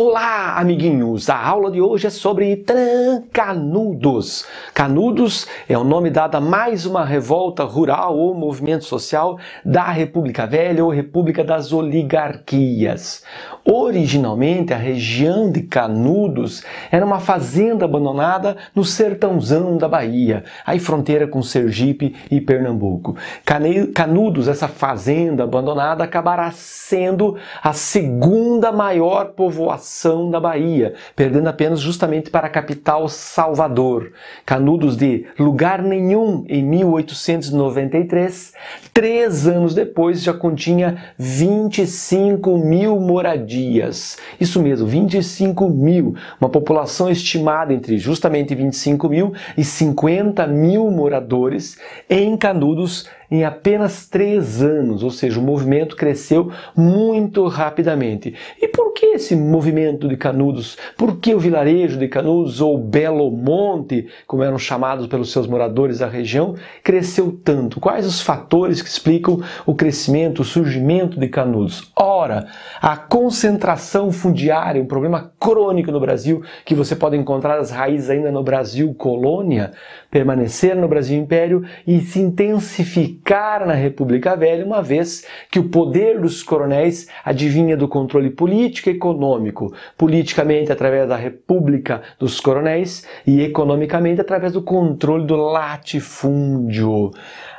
Olá, amiguinhos! A aula de hoje é sobre Canudos. Canudos é o nome dado a mais uma revolta rural ou movimento social da República Velha ou República das Oligarquias. Originalmente, a região de Canudos era uma fazenda abandonada no sertãozão da Bahia, aí fronteira com Sergipe e Pernambuco. Canudos, essa fazenda abandonada, acabará sendo a segunda maior povoação da Bahia, perdendo apenas justamente para a capital Salvador. Canudos, de lugar nenhum em 1893, 3 anos depois já continha 25 mil moradias. Isso mesmo, 25 mil. Uma população estimada entre justamente 25 mil e 50 mil moradores em Canudos em apenas 3 anos, ou seja, o movimento cresceu muito rapidamente. E por que esse movimento de Canudos? Por que o vilarejo de Canudos, ou Belo Monte, como eram chamados pelos seus moradores da região, cresceu tanto? Quais os fatores que explicam o crescimento, o surgimento de Canudos? Ora, a concentração fundiária, um problema crônico no Brasil, que você pode encontrar as raízes ainda no Brasil colônia, permanecer no Brasil Império e se intensificar na República Velha, uma vez que o poder dos coronéis advinha do controle político e econômico, politicamente através da República dos Coronéis e economicamente através do controle do latifúndio.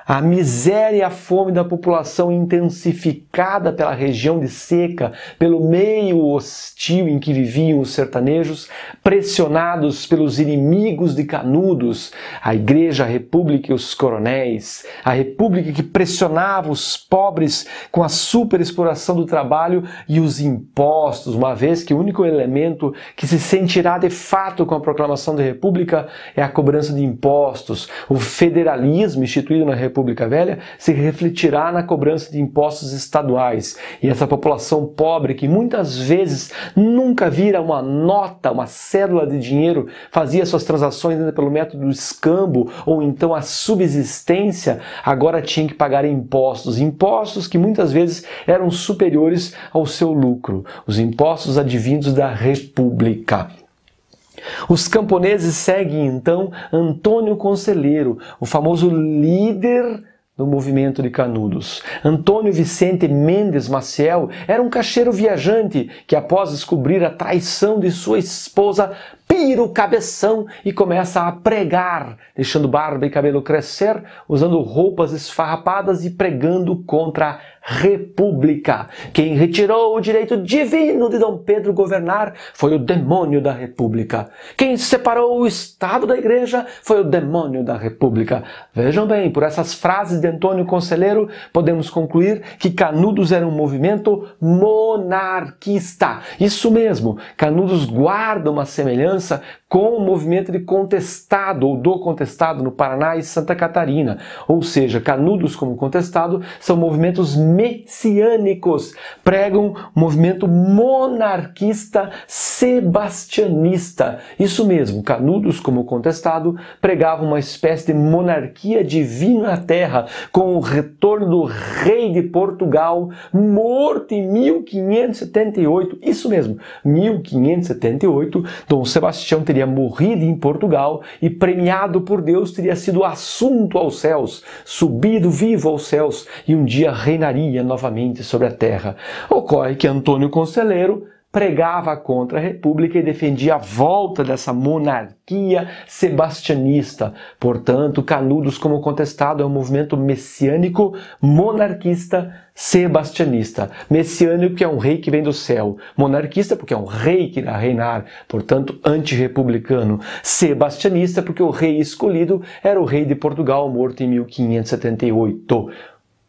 A miséria e a fome da população intensificada pela região de seca, pelo meio hostil em que viviam os sertanejos, pressionados pelos inimigos de Canudos, a Igreja, a República e os coronéis, a República que pressionava os pobres com a superexploração do trabalho e os impostos, uma vez que o único elemento que se sentirá de fato com a proclamação da República é a cobrança de impostos. O federalismo instituído na República Velha se refletirá na cobrança de impostos estaduais. E essa população pobre, que muitas vezes nunca vira uma nota, uma cédula de dinheiro, fazia suas transações ainda pelo método do escambo ou então a subsistência, agora tinha que pagar impostos. Impostos que muitas vezes eram superiores ao seu lucro. Os impostos advindos da República. Os camponeses seguem então Antônio Conselheiro, o famoso líder do movimento de Canudos. Antônio Vicente Mendes Maciel era um cacheiro viajante que, após descobrir a traição de sua esposa, pira o cabeção e começa a pregar, deixando barba e cabelo crescer, usando roupas esfarrapadas e pregando contra a República. Quem retirou o direito divino de Dom Pedro governar foi o demônio da República. Quem separou o Estado da Igreja foi o demônio da República. Vejam bem, por essas frases de Antônio Conselheiro, podemos concluir que Canudos era um movimento monarquista. Isso mesmo, Canudos guarda uma semelhança com o movimento de contestado ou do contestado no Paraná e Santa Catarina. Ou seja, Canudos como contestado são movimentos messiânicos, pregam um movimento monarquista sebastianista. Isso mesmo, Canudos como contestado pregavam uma espécie de monarquia divina na terra, com o retorno do rei de Portugal, morto em 1578. Isso mesmo, 1578, Dom Sebastião teria morrido em Portugal e, premiado por Deus, teria sido assunto aos céus, subido vivo aos céus e um dia reinaria novamente sobre a terra. Ocorre que Antônio Conselheiro pregava contra a República e defendia a volta dessa monarquia sebastianista. Portanto, Canudos como contestado é um movimento messiânico, monarquista, sebastianista. Messiânico, que é um rei que vem do céu. Monarquista, porque é um rei que irá reinar, portanto, antirrepublicano. Sebastianista, porque o rei escolhido era o rei de Portugal, morto em 1578.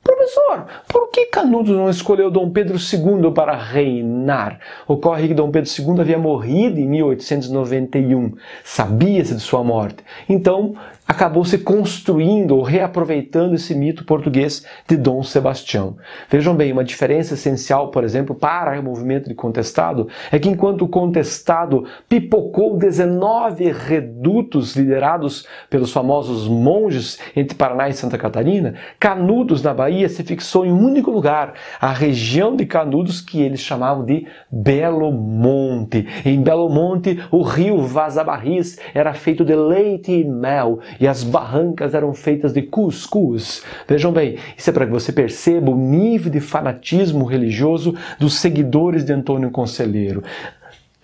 Professor, por que Canudos não escolheu Dom Pedro II para reinar? Ocorre que Dom Pedro II havia morrido em 1891. Sabia-se de sua morte. Então, acabou se construindo ou reaproveitando esse mito português de Dom Sebastião. Vejam bem, uma diferença essencial, por exemplo, para o movimento de contestado é que enquanto o contestado pipocou 19 redutos liderados pelos famosos monges entre Paraná e Santa Catarina, Canudos, na Bahia, se fixou em um único lugar, a região de Canudos, que eles chamavam de Belo Monte. Em Belo Monte, o rio Vaza-Barris era feito de leite e mel, e as barrancas eram feitas de cuscuz. Vejam bem, isso é para que você perceba o nível de fanatismo religioso dos seguidores de Antônio Conselheiro.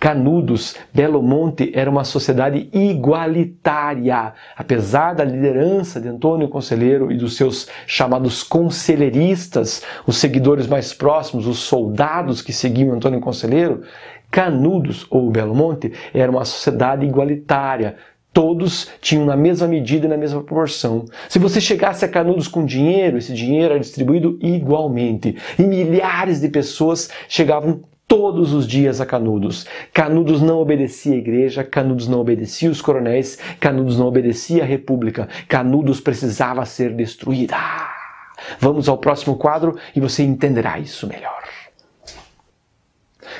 Canudos, Belo Monte, era uma sociedade igualitária. Apesar da liderança de Antônio Conselheiro e dos seus chamados conselheiristas, os seguidores mais próximos, os soldados que seguiam Antônio Conselheiro, Canudos, ou Belo Monte, era uma sociedade igualitária. Todos tinham na mesma medida e na mesma proporção. Se você chegasse a Canudos com dinheiro, esse dinheiro era distribuído igualmente. E milhares de pessoas chegavam todos os dias a Canudos. Canudos não obedecia à igreja, Canudos não obedecia os coronéis, Canudos não obedecia à república. Canudos precisava ser destruída. Vamos ao próximo quadro e você entenderá isso melhor.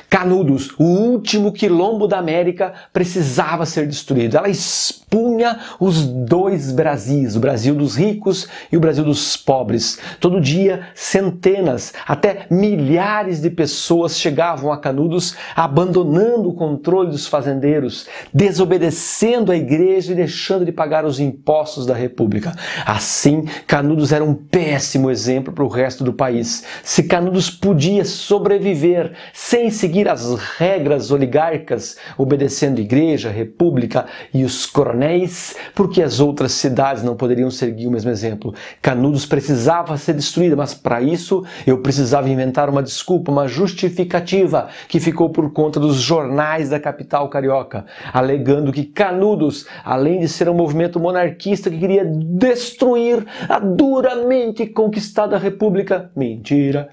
Canudos, o último quilombo da América, precisava ser destruído. Ela expunha os dois Brasis, o Brasil dos ricos e o Brasil dos pobres. Todo dia, centenas, até milhares de pessoas chegavam a Canudos, abandonando o controle dos fazendeiros, desobedecendo a igreja e deixando de pagar os impostos da República. Assim, Canudos era um péssimo exemplo para o resto do país. Se Canudos podia sobreviver sem seguir as regras oligárquicas, obedecendo a igreja, a república e os coronéis, porque as outras cidades não poderiam seguir o mesmo exemplo. Canudos precisava ser destruída, mas para isso eu precisava inventar uma desculpa, uma justificativa que ficou por conta dos jornais da capital carioca, alegando que Canudos, além de ser um movimento monarquista que queria destruir a duramente conquistada república, mentira.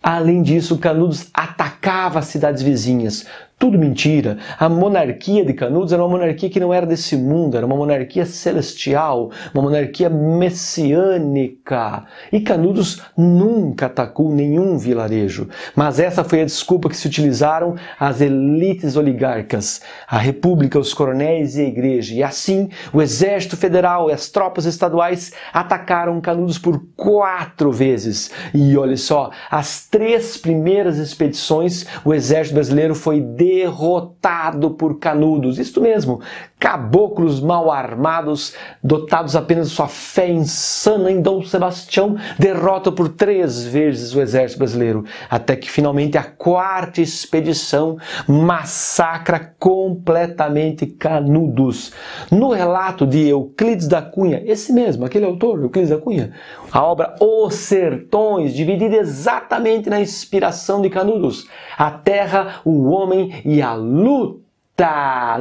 Além disso, Canudos atacava as cidades vizinhas. Tudo mentira. A monarquia de Canudos era uma monarquia que não era desse mundo, era uma monarquia celestial, uma monarquia messiânica. E Canudos nunca atacou nenhum vilarejo. Mas essa foi a desculpa que se utilizaram as elites oligárquicas, a república, os coronéis e a igreja. E assim, o exército federal e as tropas estaduais atacaram Canudos por 4 vezes. E olha só, as 3 primeiras expedições, o exército brasileiro foi derrotado por Canudos. Isto mesmo, caboclos mal armados, dotados apenas de sua fé insana em Dom Sebastião, derrotam por 3 vezes o exército brasileiro, até que finalmente a 4ª expedição massacra completamente Canudos. No relato de Euclides da Cunha, esse mesmo, aquele autor, Euclides da Cunha, a obra Os Sertões, dividida exatamente na inspiração de Canudos, a terra, o homem e a luta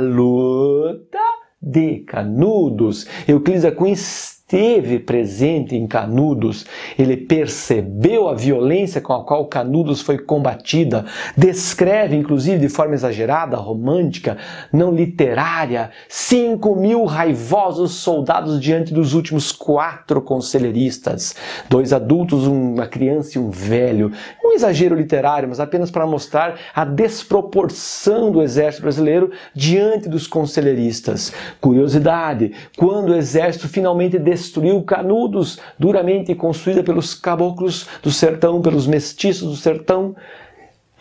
de Canudos. Euclides da Cunha esteve presente em Canudos, ele percebeu a violência com a qual Canudos foi combatida, descreve, inclusive de forma exagerada, romântica, não literária, 5.000 raivosos soldados diante dos últimos 4 conselheiristas, 2 adultos, uma criança e um velho. Um exagero literário, mas apenas para mostrar a desproporção do exército brasileiro diante dos conselheiristas. Curiosidade, quando o exército finalmente destruiu Canudos, duramente construída pelos caboclos do sertão, pelos mestiços do sertão,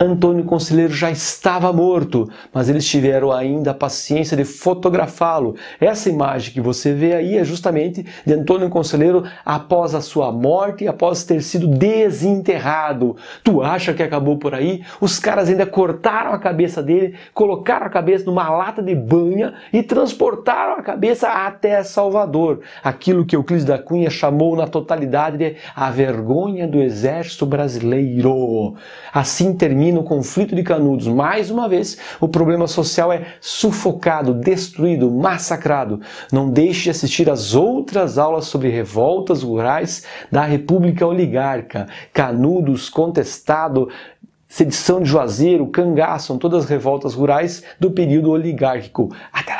Antônio Conselheiro já estava morto, mas eles tiveram ainda a paciência de fotografá-lo. Essa imagem que você vê aí é justamente de Antônio Conselheiro após a sua morte e após ter sido desenterrado. Tu acha que acabou por aí? Os caras ainda cortaram a cabeça dele, colocaram a cabeça numa lata de banha e transportaram a cabeça até Salvador. Aquilo que Euclides da Cunha chamou na totalidade de a vergonha do exército brasileiro. Assim termina o conflito de Canudos. Mais uma vez, o problema social é sufocado, destruído, massacrado. Não deixe de assistir às outras aulas sobre revoltas rurais da República Oligárquica. Canudos, Contestado, Sedição de Juazeiro, Cangaço, são todas revoltas rurais do período oligárquico. Até